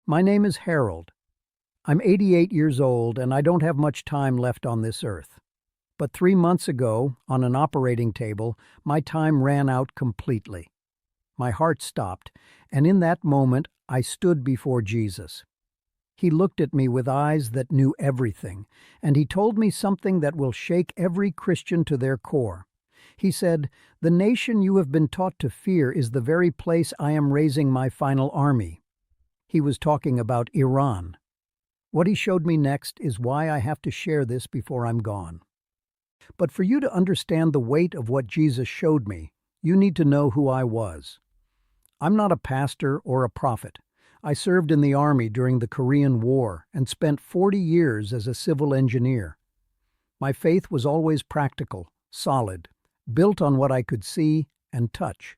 My name is Harold. I'm 88 years old and I don't have much time left on this earth. But 3 months ago, on an operating table, my time ran out completely. My heart stopped, and in that moment I stood before Jesus. He looked at me with eyes that knew everything, and he told me something that will shake every Christian to their core. He said, "The nation you have been taught to fear is the very place I am raising my final army." He was talking about Iran. What he showed me next is why I have to share this before I'm gone. But for you to understand the weight of what Jesus showed me, you need to know who I was. I'm not a pastor or a prophet. I served in the Army during the Korean War and spent 40 years as a civil engineer. My faith was always practical, solid, built on what I could see and touch.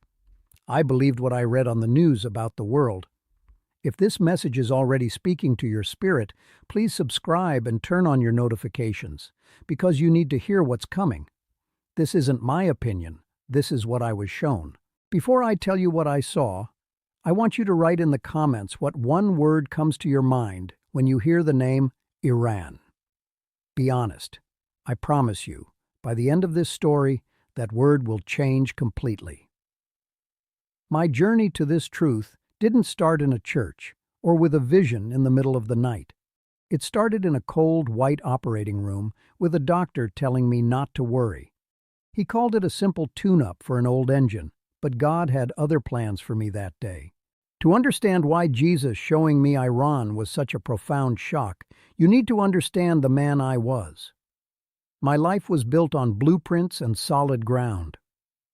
I believed what I read on the news about the world. If this message is already speaking to your spirit, please subscribe and turn on your notifications, because you need to hear what's coming. This isn't my opinion. This is what I was shown. Before I tell you what I saw, I want you to write in the comments what one word comes to your mind when you hear the name Iran. Be honest. I promise you, by the end of this story, that word will change completely. My journey to this truth didn't start in a church or with a vision in the middle of the night. It started in a cold, white operating room with a doctor telling me not to worry. He called it a simple tune-up for an old engine, but God had other plans for me that day. To understand why Jesus showing me Iran was such a profound shock, you need to understand the man I was. My life was built on blueprints and solid ground.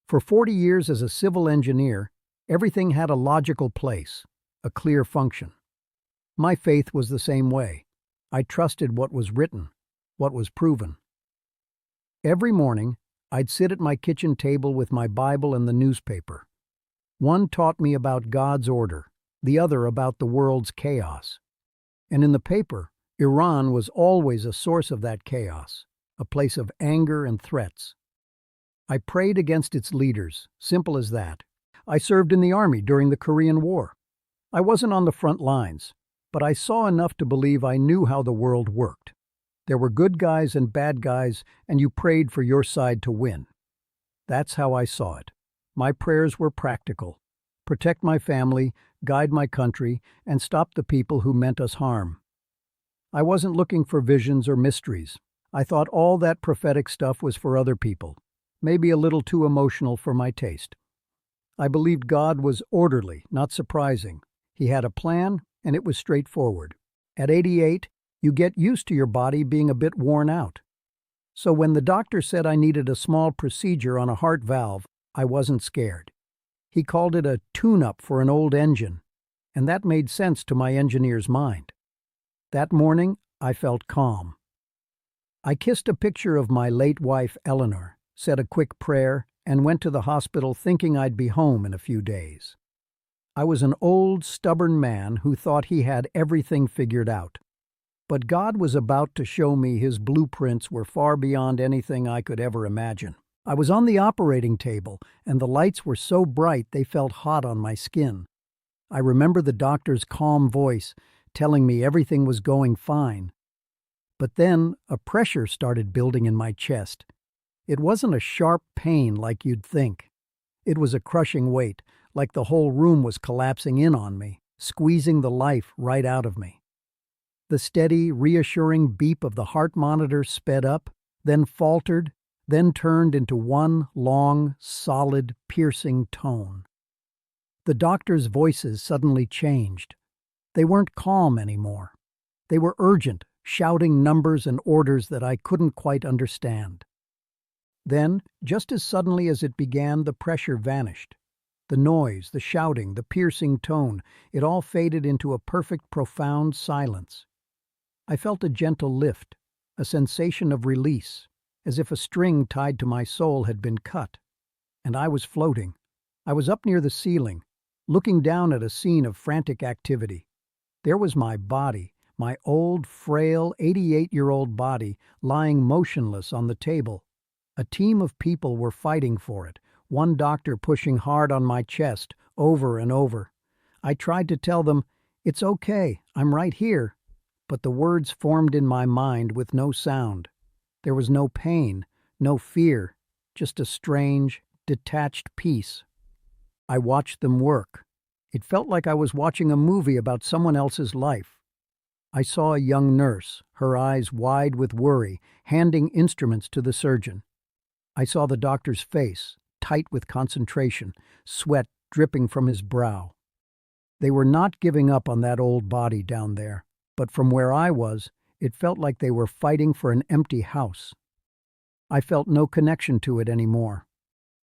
For 40 years as a civil engineer, everything had a logical place, a clear function. My faith was the same way. I trusted what was written, what was proven. Every morning, I'd sit at my kitchen table with my Bible and the newspaper. One taught me about God's order, the other about the world's chaos. And in the paper, Iran was always a source of that chaos, a place of anger and threats. I prayed against its leaders, simple as that. I served in the Army during the Korean War. I wasn't on the front lines, but I saw enough to believe I knew how the world worked. There were good guys and bad guys, and you prayed for your side to win. That's how I saw it. My prayers were practical. Protect my family, guide my country, and stop the people who meant us harm. I wasn't looking for visions or mysteries. I thought all that prophetic stuff was for other people, maybe a little too emotional for my taste. I believed God was orderly, not surprising. He had a plan, and it was straightforward. At 88, you get used to your body being a bit worn out. So when the doctor said I needed a small procedure on a heart valve, I wasn't scared. He called it a tune-up for an old engine, and that made sense to my engineer's mind. That morning, I felt calm. I kissed a picture of my late wife, Eleanor, said a quick prayer, and went to the hospital thinking I'd be home in a few days. I was an old, stubborn man who thought he had everything figured out. But God was about to show me his blueprints were far beyond anything I could ever imagine. I was on the operating table, and the lights were so bright they felt hot on my skin. I remember the doctor's calm voice telling me everything was going fine. But then a pressure started building in my chest. It wasn't a sharp pain like you'd think. It was a crushing weight, like the whole room was collapsing in on me, squeezing the life right out of me. The steady, reassuring beep of the heart monitor sped up, then faltered, then turned into one long, solid, piercing tone. The doctor's voices suddenly changed. They weren't calm anymore. They were urgent, shouting numbers and orders that I couldn't quite understand. Then, just as suddenly as it began, the pressure vanished. The noise, the shouting, the piercing tone, it all faded into a perfect, profound silence. I felt a gentle lift, a sensation of release, as if a string tied to my soul had been cut. And I was floating. I was up near the ceiling, looking down at a scene of frantic activity. There was my body, my old, frail, 88-year-old body, lying motionless on the table. A team of people were fighting for it, one doctor pushing hard on my chest, over and over. I tried to tell them, "It's okay, I'm right here." But the words formed in my mind with no sound. There was no pain, no fear, just a strange, detached peace. I watched them work. It felt like I was watching a movie about someone else's life. I saw a young nurse, her eyes wide with worry, handing instruments to the surgeon. I saw the doctor's face, tight with concentration, sweat dripping from his brow. They were not giving up on that old body down there, but from where I was, it felt like they were fighting for an empty house. I felt no connection to it anymore.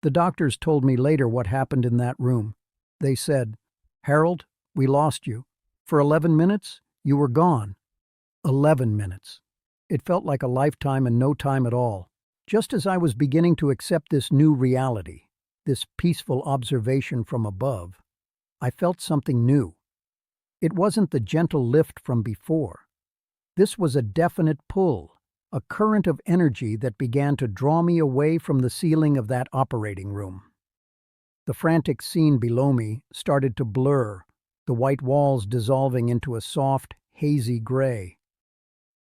The doctors told me later what happened in that room. They said, "Harold, we lost you. For 11 minutes, you were gone." 11 minutes. It felt like a lifetime and no time at all. Just as I was beginning to accept this new reality, this peaceful observation from above, I felt something new. It wasn't the gentle lift from before. This was a definite pull, a current of energy that began to draw me away from the ceiling of that operating room. The frantic scene below me started to blur, the white walls dissolving into a soft, hazy gray.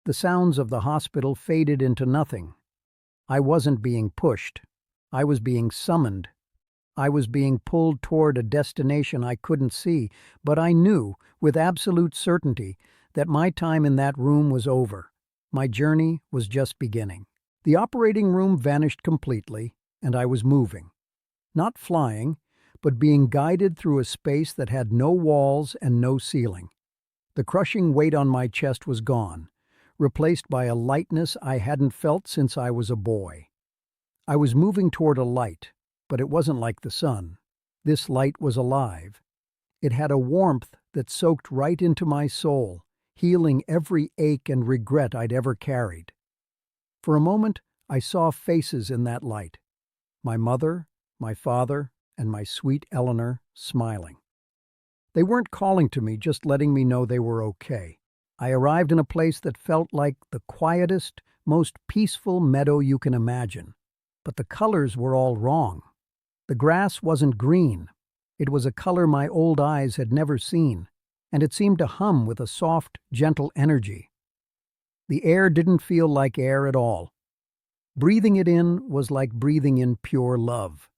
The sounds of the hospital faded into nothing. I wasn't being pushed. I was being summoned. I was being pulled toward a destination I couldn't see, but I knew, with absolute certainty, that my time in that room was over. My journey was just beginning. The operating room vanished completely, and I was moving. Not flying, but being guided through a space that had no walls and no ceiling. The crushing weight on my chest was gone, replaced by a lightness I hadn't felt since I was a boy. I was moving toward a light, but it wasn't like the sun. This light was alive. It had a warmth that soaked right into my soul, healing every ache and regret I'd ever carried. For a moment, I saw faces in that light. My mother, my father, and my sweet Eleanor smiling. They weren't calling to me, just letting me know they were okay. I arrived in a place that felt like the quietest, most peaceful meadow you can imagine. But the colors were all wrong. The grass wasn't green. It was a color my old eyes had never seen, and it seemed to hum with a soft, gentle energy. The air didn't feel like air at all. Breathing it in was like breathing in pure love.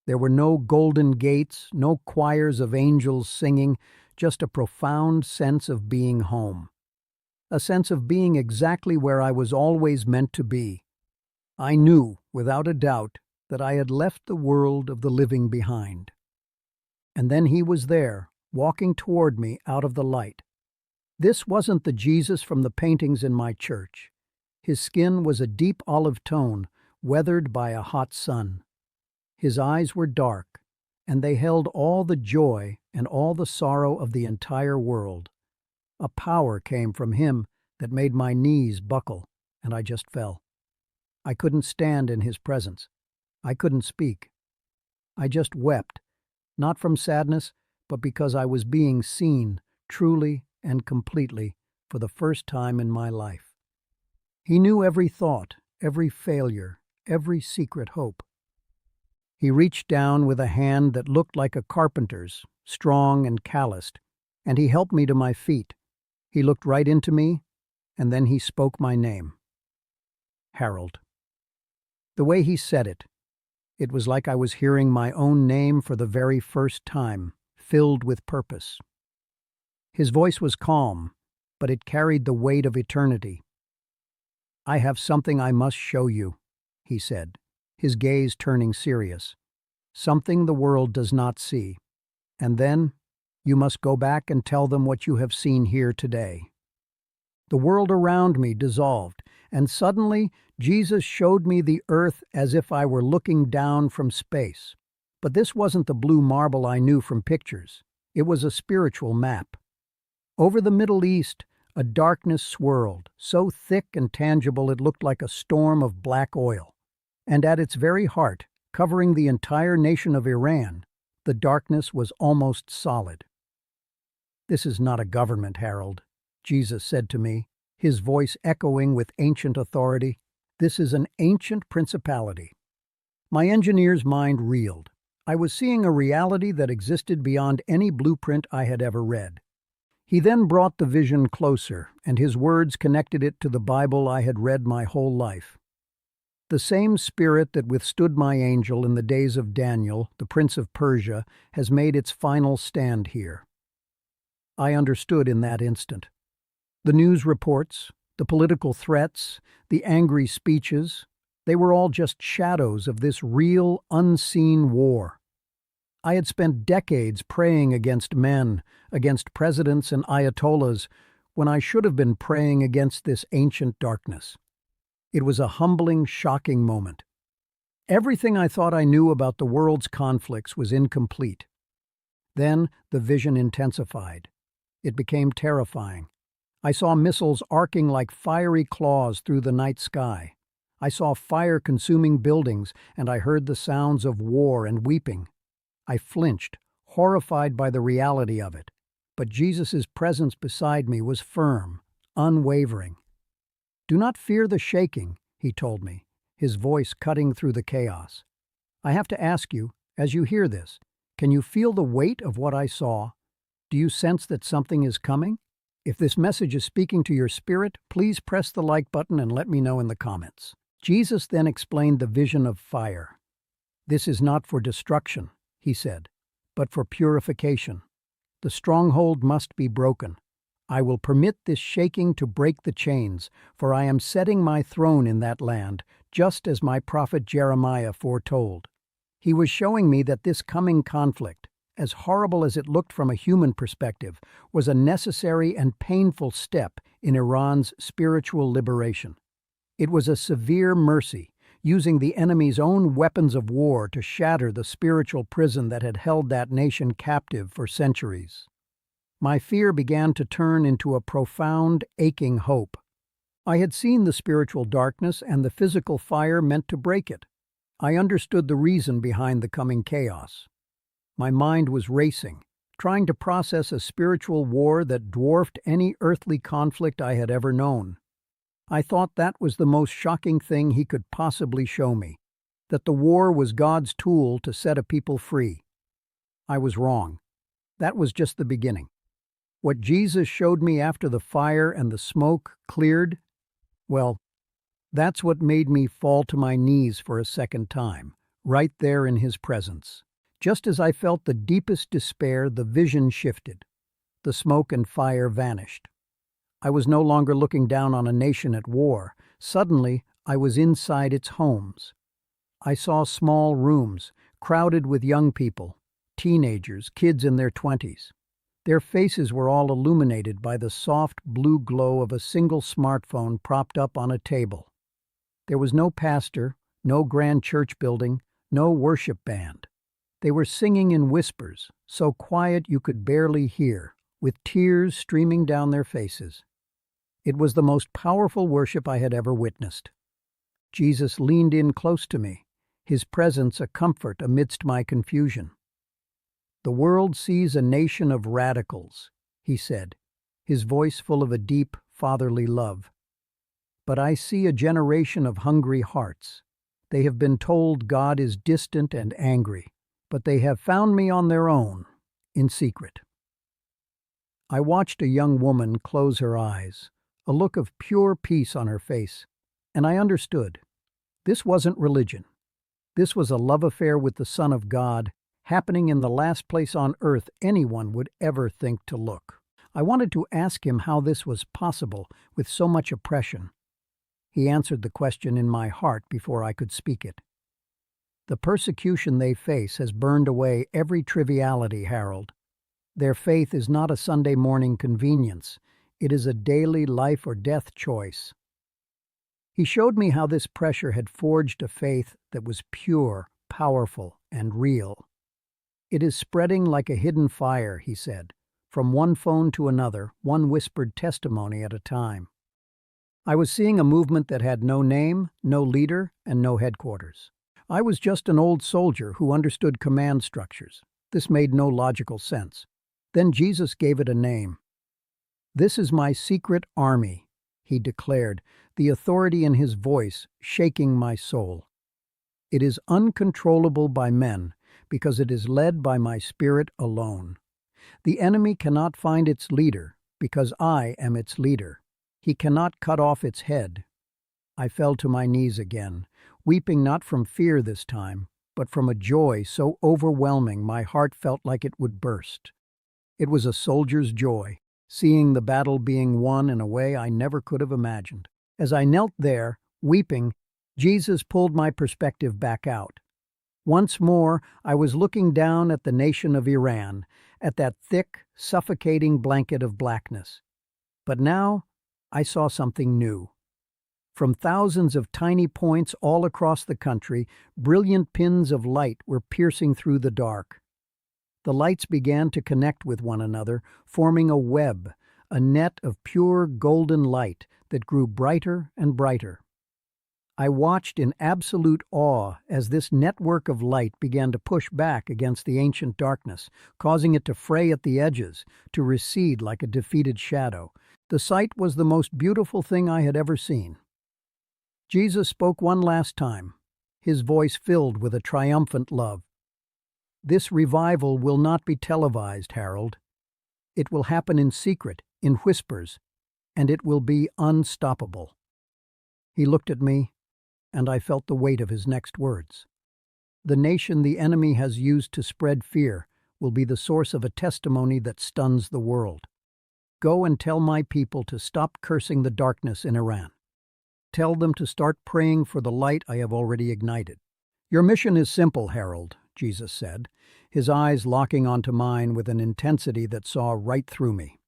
There were no golden gates, no choirs of angels singing, just a profound sense of being home. A sense of being exactly where I was always meant to be. I knew, without a doubt, that I had left the world of the living behind. And then he was there, walking toward me out of the light. This wasn't the Jesus from the paintings in my church. His skin was a deep olive tone, weathered by a hot sun. His eyes were dark, and they held all the joy and all the sorrow of the entire world. A power came from him that made my knees buckle, and I just fell. I couldn't stand in his presence. I couldn't speak. I just wept, not from sadness, but because I was being seen, truly and completely, for the first time in my life. He knew every thought, every failure, every secret hope. He reached down with a hand that looked like a carpenter's, strong and calloused, and he helped me to my feet. He looked right into me, and then he spoke my name. Harold. The way he said it, it was like I was hearing my own name for the very first time, filled with purpose. His voice was calm, but it carried the weight of eternity. "I have something I must show you," he said, his gaze turning serious. "Something the world does not see. And then, you must go back and tell them what you have seen here today." The world around me dissolved, and suddenly Jesus showed me the earth as if I were looking down from space. But this wasn't the blue marble I knew from pictures. It was a spiritual map. Over the Middle East, a darkness swirled, so thick and tangible it looked like a storm of black oil. And at its very heart, covering the entire nation of Iran, the darkness was almost solid. "This is not a government, Harold," Jesus said to me, his voice echoing with ancient authority. "This is an ancient principality." My engineer's mind reeled. I was seeing a reality that existed beyond any blueprint I had ever read. He then brought the vision closer, and his words connected it to the Bible I had read my whole life. The same spirit that withstood my angel in the days of Daniel, the prince of Persia, has made its final stand here. I understood in that instant. The news reports, the political threats, the angry speeches, they were all just shadows of this real, unseen war. I had spent decades praying against men, against presidents and ayatollahs, when I should have been praying against this ancient darkness. It was a humbling, shocking moment. Everything I thought I knew about the world's conflicts was incomplete. Then the vision intensified. It became terrifying. I saw missiles arcing like fiery claws through the night sky. I saw fire-consuming buildings, and I heard the sounds of war and weeping. I flinched, horrified by the reality of it. But Jesus' presence beside me was firm, unwavering. "Do not fear the shaking," he told me, his voice cutting through the chaos. "I have to ask you, as you hear this, can you feel the weight of what I saw? Do you sense that something is coming? If this message is speaking to your spirit, please press the like button and let me know in the comments." Jesus then explained the vision of fire. "This is not for destruction," he said, "but for purification. The stronghold must be broken. I will permit this shaking to break the chains, for I am setting my throne in that land, just as my prophet Jeremiah foretold." He was showing me that this coming conflict, as horrible as it looked from a human perspective, was a necessary and painful step in Iran's spiritual liberation. It was a severe mercy, using the enemy's own weapons of war to shatter the spiritual prison that had held that nation captive for centuries. My fear began to turn into a profound, aching hope. I had seen the spiritual darkness and the physical fire meant to break it. I understood the reason behind the coming chaos. My mind was racing, trying to process a spiritual war that dwarfed any earthly conflict I had ever known. I thought that was the most shocking thing he could possibly show me, that the war was God's tool to set a people free. I was wrong. That was just the beginning. What Jesus showed me after the fire and the smoke cleared, well, that's what made me fall to my knees for a second time, right there in his presence. Just as I felt the deepest despair, the vision shifted. The smoke and fire vanished. I was no longer looking down on a nation at war. Suddenly, I was inside its homes. I saw small rooms, crowded with young people, teenagers, kids in their 20s. Their faces were all illuminated by the soft blue glow of a single smartphone propped up on a table. There was no pastor, no grand church building, no worship band. They were singing in whispers, so quiet you could barely hear, with tears streaming down their faces. It was the most powerful worship I had ever witnessed. Jesus leaned in close to me, his presence a comfort amidst my confusion. "The world sees a nation of radicals," he said, his voice full of a deep, fatherly love. "But I see a generation of hungry hearts. They have been told God is distant and angry, but they have found me on their own, in secret." I watched a young woman close her eyes, a look of pure peace on her face, and I understood. This wasn't religion. This was a love affair with the Son of God, happening in the last place on earth anyone would ever think to look. I wanted to ask him how this was possible with so much oppression. He answered the question in my heart before I could speak it. "The persecution they face has burned away every triviality, Harold. Their faith is not a Sunday morning convenience. It is a daily life or death choice." He showed me how this pressure had forged a faith that was pure, powerful, and real. "It is spreading like a hidden fire," he said, from one phone to another, one whispered testimony at a time. I was seeing a movement that had no name, no leader, and no headquarters. I was just an old soldier who understood command structures. This made no logical sense. Then Jesus gave it a name. "This is my secret army," he declared, the authority in his voice shaking my soul. "It is uncontrollable by men, because it is led by my spirit alone. The enemy cannot find its leader, because I am its leader. He cannot cut off its head. I fell to my knees again, weeping not from fear this time, but from a joy so overwhelming my heart felt like it would burst. It was a soldier's joy, seeing the battle being won in a way I never could have imagined. As I knelt there, weeping, Jesus pulled my perspective back out. Once more, I was looking down at the nation of Iran, at that thick, suffocating blanket of blackness. But now, I saw something new. From thousands of tiny points all across the country, brilliant pins of light were piercing through the dark. The lights began to connect with one another, forming a web, a net of pure golden light that grew brighter and brighter. I watched in absolute awe as this network of light began to push back against the ancient darkness, causing it to fray at the edges, to recede like a defeated shadow. The sight was the most beautiful thing I had ever seen. Jesus spoke one last time, his voice filled with a triumphant love. This revival will not be televised, Harold. It will happen in secret, in whispers, and it will be unstoppable. He looked at me, and I felt the weight of his next words. The nation the enemy has used to spread fear will be the source of a testimony that stuns the world. Go and tell my people to stop cursing the darkness in Iran. Tell them to start praying for the light I have already ignited. Your mission is simple, Harold, Jesus said, his eyes locking onto mine with an intensity that saw right through me.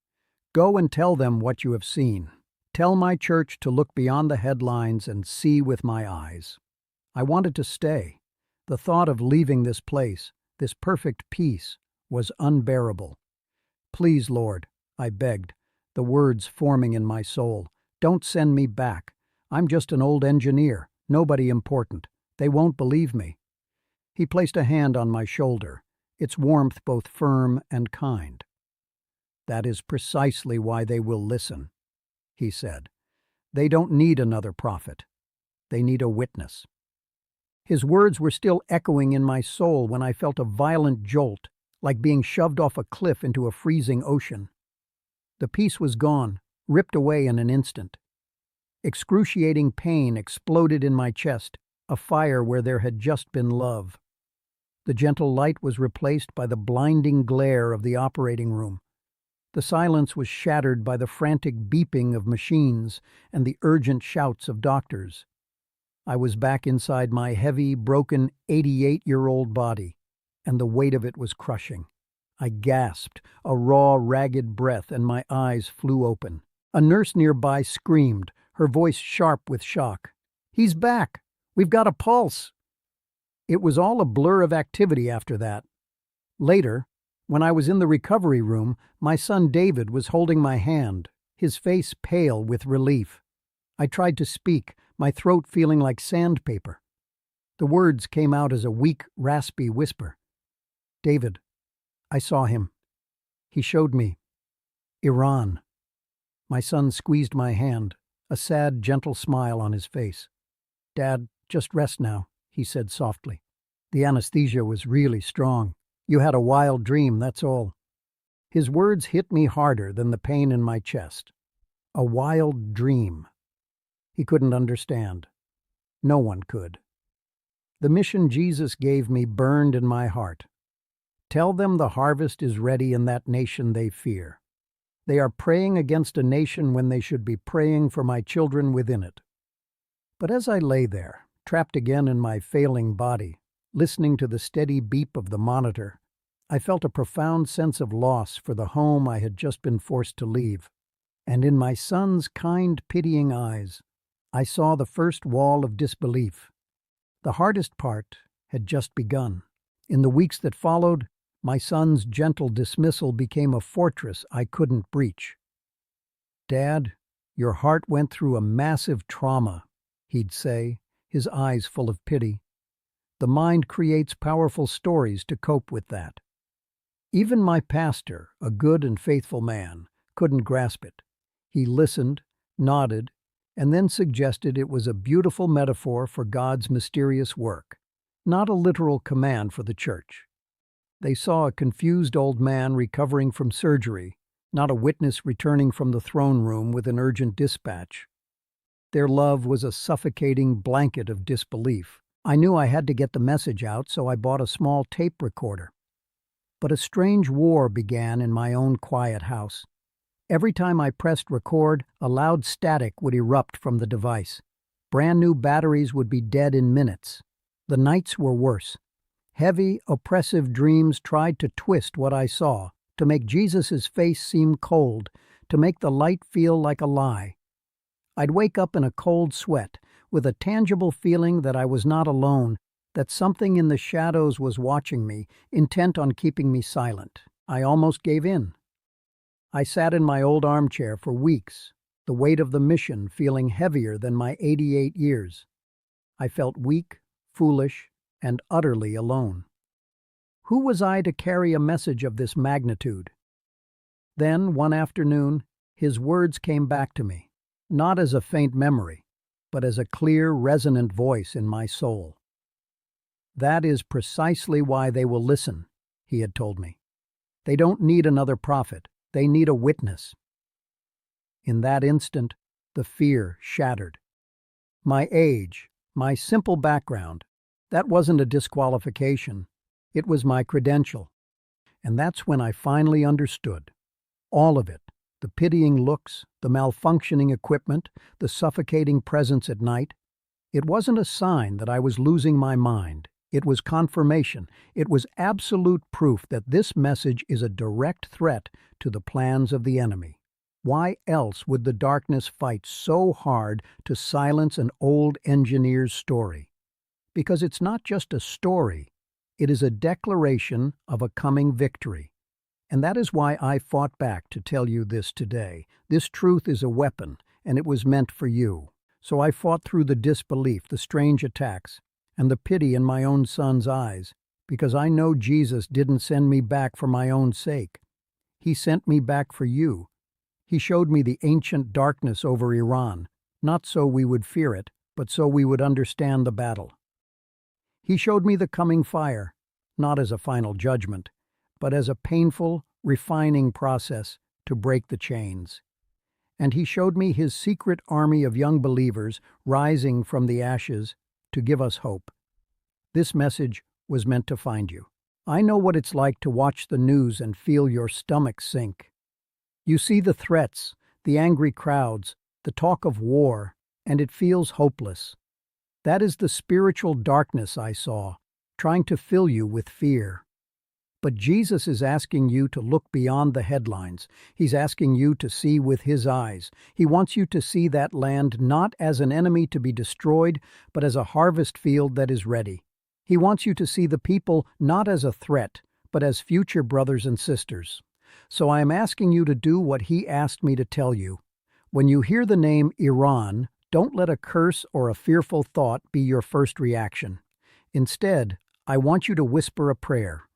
Go and tell them what you have seen. Tell my church to look beyond the headlines and see with my eyes. I wanted to stay. The thought of leaving this place, this perfect peace, was unbearable. Please, Lord, I begged, the words forming in my soul, don't send me back. I'm just an old engineer, nobody important. They won't believe me. He placed a hand on my shoulder, its warmth both firm and kind. That is precisely why they will listen, he said. They don't need another prophet. They need a witness. His words were still echoing in my soul when I felt a violent jolt, like being shoved off a cliff into a freezing ocean. The peace was gone, ripped away in an instant. Excruciating pain exploded in my chest, a fire where there had just been love. The gentle light was replaced by the blinding glare of the operating room. The silence was shattered by the frantic beeping of machines and the urgent shouts of doctors. I was back inside my heavy, broken 88-year-old body, and the weight of it was crushing. I gasped, a raw, ragged breath, and my eyes flew open. A nurse nearby screamed, her voice sharp with shock. "He's back! We've got a pulse!" It was all a blur of activity after that. Later, when I was in the recovery room, my son David was holding my hand, his face pale with relief. I tried to speak, my throat feeling like sandpaper. The words came out as a weak, raspy whisper. "David, I saw him. He showed me. Iran." My son squeezed my hand, a sad, gentle smile on his face. "Dad, just rest now," he said softly. "The anesthesia was really strong. You had a wild dream, that's all." His words hit me harder than the pain in my chest. A wild dream. He couldn't understand. No one could. The mission Jesus gave me burned in my heart. Tell them the harvest is ready in that nation they fear. They are praying against a nation when they should be praying for my children within it. But as I lay there, trapped again in my failing body, listening to the steady beep of the monitor, I felt a profound sense of loss for the home I had just been forced to leave. And in my son's kind, pitying eyes, I saw the first wall of disbelief. The hardest part had just begun. In the weeks that followed, my son's gentle dismissal became a fortress I couldn't breach. "Dad, your heart went through a massive trauma," he'd say, his eyes full of pity. "The mind creates powerful stories to cope with that." Even my pastor, a good and faithful man, couldn't grasp it. He listened, nodded, and then suggested it was a beautiful metaphor for God's mysterious work, not a literal command for the church. They saw a confused old man recovering from surgery, not a witness returning from the throne room with an urgent dispatch. Their love was a suffocating blanket of disbelief. I knew I had to get the message out, so I bought a small tape recorder. But a strange war began in my own quiet house. Every time I pressed record, a loud static would erupt from the device. Brand new batteries would be dead in minutes. The nights were worse. Heavy, oppressive dreams tried to twist what I saw, to make Jesus' face seem cold, to make the light feel like a lie. I'd wake up in a cold sweat, with a tangible feeling that I was not alone, that something in the shadows was watching me, intent on keeping me silent. I almost gave in. I sat in my old armchair for weeks, the weight of the mission feeling heavier than my 88 years. I felt weak, foolish, and utterly alone. Who was I to carry a message of this magnitude? Then, one afternoon, his words came back to me, not as a faint memory, but as a clear, resonant voice in my soul. That is precisely why they will listen, he had told me. They don't need another prophet, they need a witness. In that instant, the fear shattered. My age, my simple background, that wasn't a disqualification. It was my credential. And that's when I finally understood. All of it. The pitying looks, the malfunctioning equipment, the suffocating presence at night. It wasn't a sign that I was losing my mind. It was confirmation. It was absolute proof that this message is a direct threat to the plans of the enemy. Why else would the darkness fight so hard to silence an old engineer's story? Because it's not just a story, it is a declaration of a coming victory. And that is why I fought back to tell you this today. This truth is a weapon, and it was meant for you. So I fought through the disbelief, the strange attacks, and the pity in my own son's eyes, because I know Jesus didn't send me back for my own sake. He sent me back for you. He showed me the ancient darkness over Iran, not so we would fear it, but so we would understand the battle. He showed me the coming fire, not as a final judgment, but as a painful, refining process to break the chains. And he showed me his secret army of young believers rising from the ashes to give us hope. This message was meant to find you. I know what it's like to watch the news and feel your stomach sink. You see the threats, the angry crowds, the talk of war, and it feels hopeless. That is the spiritual darkness I saw, trying to fill you with fear. But Jesus is asking you to look beyond the headlines. He's asking you to see with his eyes. He wants you to see that land not as an enemy to be destroyed, but as a harvest field that is ready. He wants you to see the people not as a threat, but as future brothers and sisters. So I am asking you to do what he asked me to tell you. When you hear the name Iran, don't let a curse or a fearful thought be your first reaction. Instead, I want you to whisper a prayer.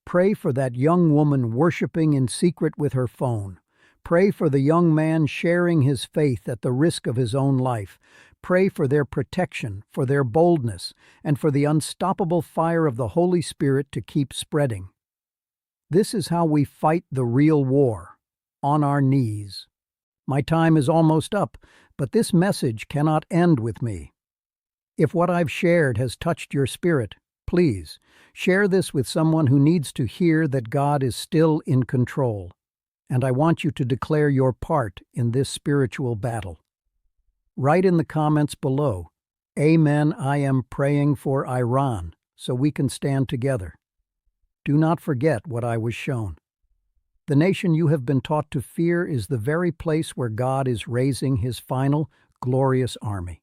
Pray for that young woman worshiping in secret with her phone. Pray for the young man sharing his faith at the risk of his own life. Pray for their protection, for their boldness, and for the unstoppable fire of the Holy Spirit to keep spreading. This is how we fight the real war, on our knees. My time is almost up, but this message cannot end with me. If what I've shared has touched your spirit, please, share this with someone who needs to hear that God is still in control. And I want you to declare your part in this spiritual battle. Write in the comments below, Amen, I am praying for Iran, so we can stand together. Do not forget what I was shown. The nation you have been taught to fear is the very place where God is raising his final, glorious army.